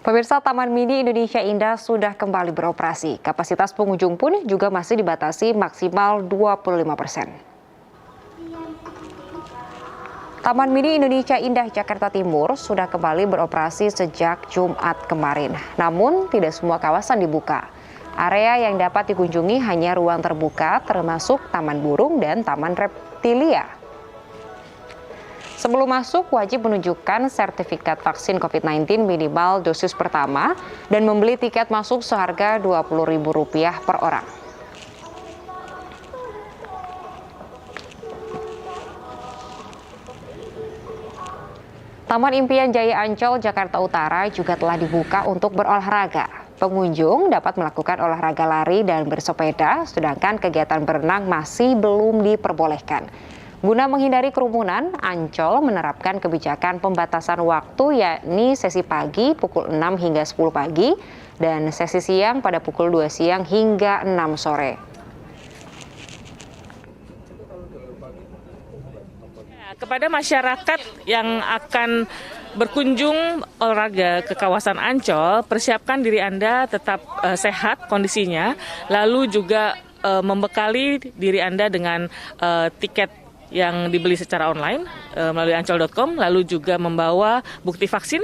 Pemirsa, Taman Mini Indonesia Indah sudah kembali beroperasi. Kapasitas pengunjung pun juga masih dibatasi maksimal 25%. Taman Mini Indonesia Indah Jakarta Timur sudah kembali beroperasi sejak Jumat kemarin. Namun, tidak semua kawasan dibuka. Area yang dapat dikunjungi hanya ruang terbuka termasuk Taman Burung dan Taman Reptilia. Sebelum masuk, wajib menunjukkan sertifikat vaksin COVID-19 minimal dosis pertama dan membeli tiket masuk seharga Rp20.000 per orang. Taman Impian Jaya Ancol, Jakarta Utara juga telah dibuka untuk berolahraga. Pengunjung dapat melakukan olahraga lari dan bersepeda, sedangkan kegiatan berenang masih belum diperbolehkan. Guna menghindari kerumunan, Ancol menerapkan kebijakan pembatasan waktu, yakni sesi pagi pukul 6 hingga 10 pagi dan sesi siang pada pukul 2 siang hingga 6 sore. Kepada masyarakat yang akan berkunjung olahraga ke kawasan Ancol, persiapkan diri Anda tetap sehat kondisinya, lalu juga membekali diri Anda dengan tiket yang dibeli secara online melalui ancol.com, lalu juga membawa bukti vaksin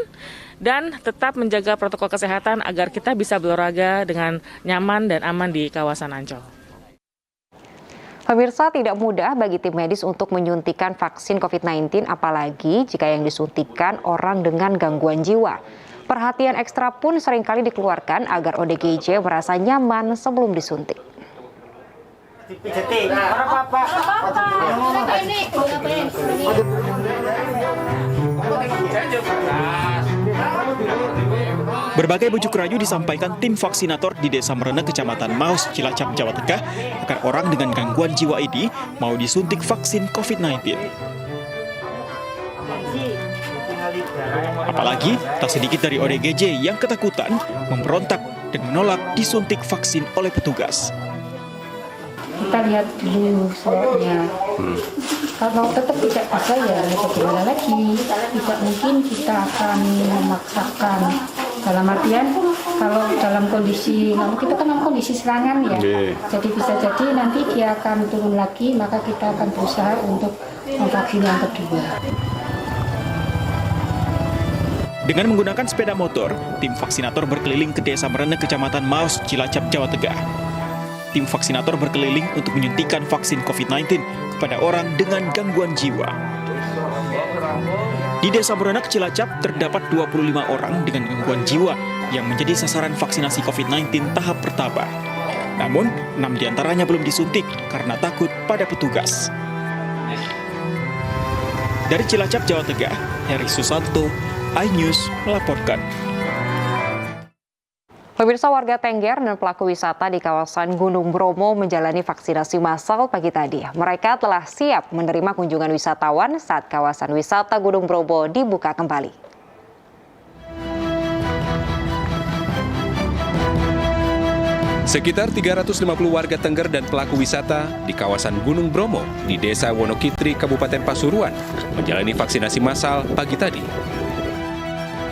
dan tetap menjaga protokol kesehatan agar kita bisa berolahraga dengan nyaman dan aman di kawasan Ancol. Pemirsa, tidak mudah bagi tim medis untuk menyuntikkan vaksin COVID-19, apalagi jika yang disuntikan orang dengan gangguan jiwa. Perhatian ekstra pun seringkali dikeluarkan agar ODGJ merasa nyaman sebelum disuntik. Berbagai bujuk rayu disampaikan tim vaksinator di Desa Merene, Kecamatan Maus, Cilacap, Jawa Tengah, agar orang dengan gangguan jiwa ini mau disuntik vaksin COVID-19. Apalagi, tak sedikit dari ODGJ yang ketakutan, memberontak, dan menolak disuntik vaksin oleh petugas. Kita lihat dulu suratnya. Kalau tetap tidak bisa ya bagaimana lagi? Tidak mungkin kita akan memaksakan. Dalam artian kalau dalam kondisi, kita kan dalam kondisi serangan ya. Jadi bisa jadi nanti dia akan turun lagi, maka kita akan berusaha untuk memvaksin yang kedua. Dengan menggunakan sepeda motor, tim vaksinator berkeliling ke Desa Merene, Kecamatan Maus, Cilacap, Jawa Tengah. Tim vaksinator berkeliling untuk menyuntikkan vaksin COVID-19 kepada orang dengan gangguan jiwa. Di Desa Merene, Cilacap, terdapat 25 orang dengan gangguan jiwa yang menjadi sasaran vaksinasi COVID-19 tahap pertama. Namun, 6 diantaranya belum disuntik karena takut pada petugas. Dari Cilacap, Jawa Tengah, Heri Susanto, iNews melaporkan. Pemirsa, warga Tengger dan pelaku wisata di kawasan Gunung Bromo menjalani vaksinasi massal pagi tadi. Mereka telah siap menerima kunjungan wisatawan saat kawasan wisata Gunung Bromo dibuka kembali. Sekitar 350 warga Tengger dan pelaku wisata di kawasan Gunung Bromo di Desa Wonokitri, Kabupaten Pasuruan menjalani vaksinasi massal pagi tadi.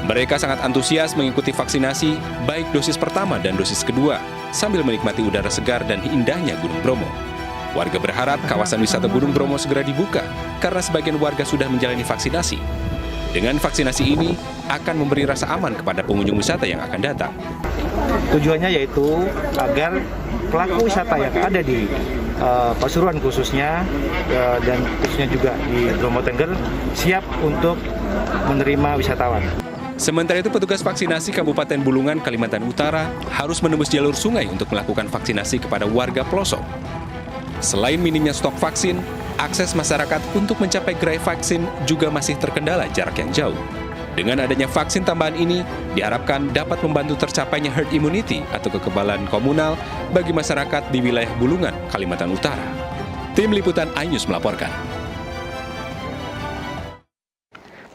Mereka sangat antusias mengikuti vaksinasi, baik dosis pertama dan dosis kedua, sambil menikmati udara segar dan indahnya Gunung Bromo. Warga berharap kawasan wisata Gunung Bromo segera dibuka, karena sebagian warga sudah menjalani vaksinasi. Dengan vaksinasi ini, akan memberi rasa aman kepada pengunjung wisata yang akan datang. Tujuannya yaitu agar pelaku wisata yang ada di Pasuruan khususnya, dan khususnya juga di Bromo Tengger, siap untuk menerima wisatawan. Sementara itu, petugas vaksinasi Kabupaten Bulungan, Kalimantan Utara harus menembus jalur sungai untuk melakukan vaksinasi kepada warga pelosok. Selain minimnya stok vaksin, akses masyarakat untuk mencapai gerai vaksin juga masih terkendala jarak yang jauh. Dengan adanya vaksin tambahan ini, diharapkan dapat membantu tercapainya herd immunity atau kekebalan komunal bagi masyarakat di wilayah Bulungan, Kalimantan Utara. Tim Liputan iNews melaporkan.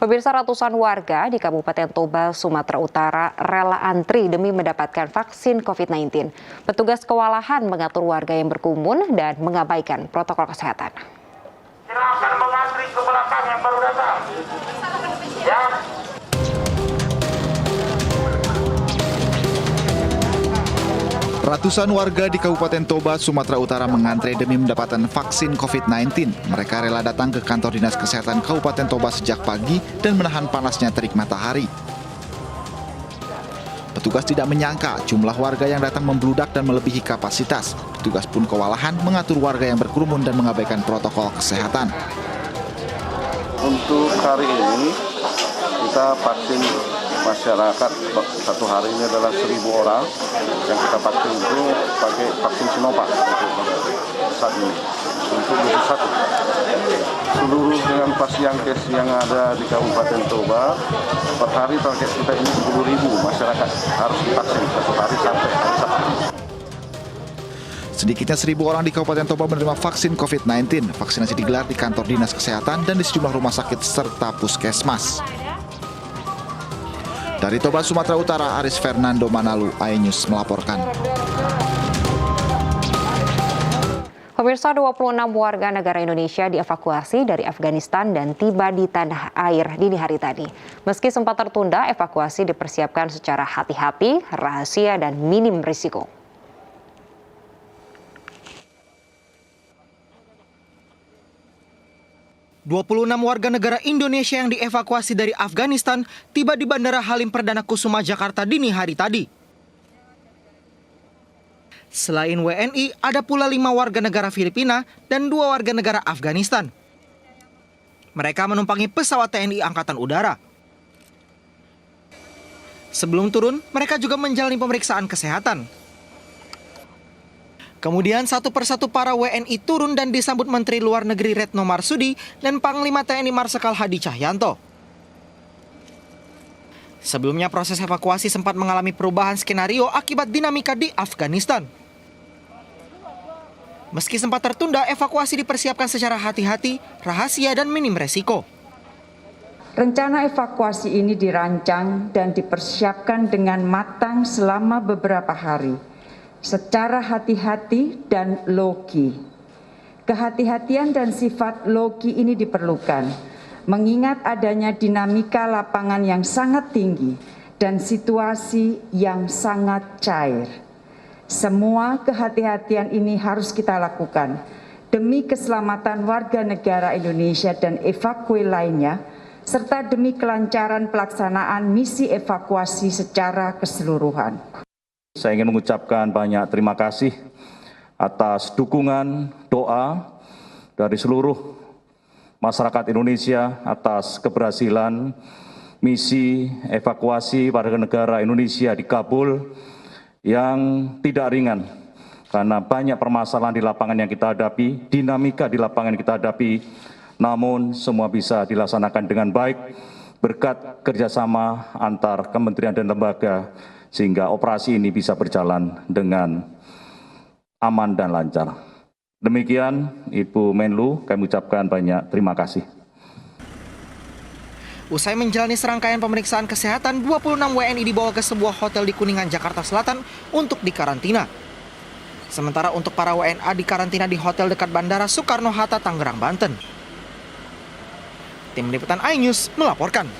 Pemirsa, ratusan warga di Kabupaten Toba, Sumatera Utara rela antri demi mendapatkan vaksin COVID-19. Petugas kewalahan mengatur warga yang berkerumun dan mengabaikan protokol kesehatan. Silakan mengantri ke belakang yang baru datang. Ya. Ratusan warga di Kabupaten Toba, Sumatera Utara mengantre demi mendapatkan vaksin COVID-19. Mereka rela datang ke kantor Dinas Kesehatan Kabupaten Toba sejak pagi dan menahan panasnya terik matahari. Petugas tidak menyangka jumlah warga yang datang membludak dan melebihi kapasitas. Petugas pun kewalahan mengatur warga yang berkerumun dan mengabaikan protokol kesehatan. Untuk hari ini kita vaksin masyarakat satu hari ini adalah 1.000 orang yang kita vaksin itu pakai vaksin Sinovac untuk saat ini untuk dosis 1. Seluruh dengan pasien kes yang ada di Kabupaten Toba per hari target kita ini 10.000 masyarakat harus divaksin satu hari sampai hari Sabtu. Sedikitnya 1.000 orang di Kabupaten Toba menerima vaksin COVID-19. Vaksinasi digelar di kantor Dinas Kesehatan dan di sejumlah rumah sakit serta puskesmas. Dari Toba, Sumatera Utara, Aris Fernando Manalu, iNews melaporkan. Pemirsa, 26 warga negara Indonesia dievakuasi dari Afghanistan dan tiba di tanah air dini hari tadi. Meski sempat tertunda, evakuasi dipersiapkan secara hati-hati, rahasia, dan minim risiko. ...26 warga negara Indonesia yang dievakuasi dari Afghanistan tiba di Bandara Halim Perdana Kusuma, Jakarta dini hari tadi. Selain WNI, ada pula 5 warga negara Filipina dan 2 warga negara Afghanistan. Mereka menumpangi pesawat TNI Angkatan Udara. Sebelum turun, mereka juga menjalani pemeriksaan kesehatan. Kemudian satu persatu para WNI turun dan disambut Menteri Luar Negeri Retno Marsudi dan Panglima TNI Marsikal Hadi Cahyanto. Sebelumnya proses evakuasi sempat mengalami perubahan skenario akibat dinamika di Afghanistan. Meski sempat tertunda, evakuasi dipersiapkan secara hati-hati, rahasia, dan minim resiko. Rencana evakuasi ini dirancang dan dipersiapkan dengan matang selama beberapa hari. Secara hati-hati dan logi. Kehati-hatian dan sifat logi ini diperlukan, mengingat adanya dinamika lapangan yang sangat tinggi dan situasi yang sangat cair. Semua kehati-hatian ini harus kita lakukan demi keselamatan warga negara Indonesia dan evakuasi lainnya, serta demi kelancaran pelaksanaan misi evakuasi secara keseluruhan. Saya ingin mengucapkan banyak terima kasih atas dukungan doa dari seluruh masyarakat Indonesia atas keberhasilan misi evakuasi warga negara Indonesia di Kabul yang tidak ringan karena banyak permasalahan di lapangan yang kita hadapi, dinamika di lapangan yang kita hadapi, namun semua bisa dilaksanakan dengan baik berkat kerjasama antar kementerian dan lembaga, sehingga operasi ini bisa berjalan dengan aman dan lancar. Demikian, Ibu Menlu, kami ucapkan banyak terima kasih. Usai menjalani serangkaian pemeriksaan kesehatan, 26 WNI dibawa ke sebuah hotel di Kuningan, Jakarta Selatan untuk dikarantina. Sementara untuk para WNA dikarantina di hotel dekat Bandara Soekarno-Hatta, Tangerang, Banten. Tim Liputan iNews melaporkan.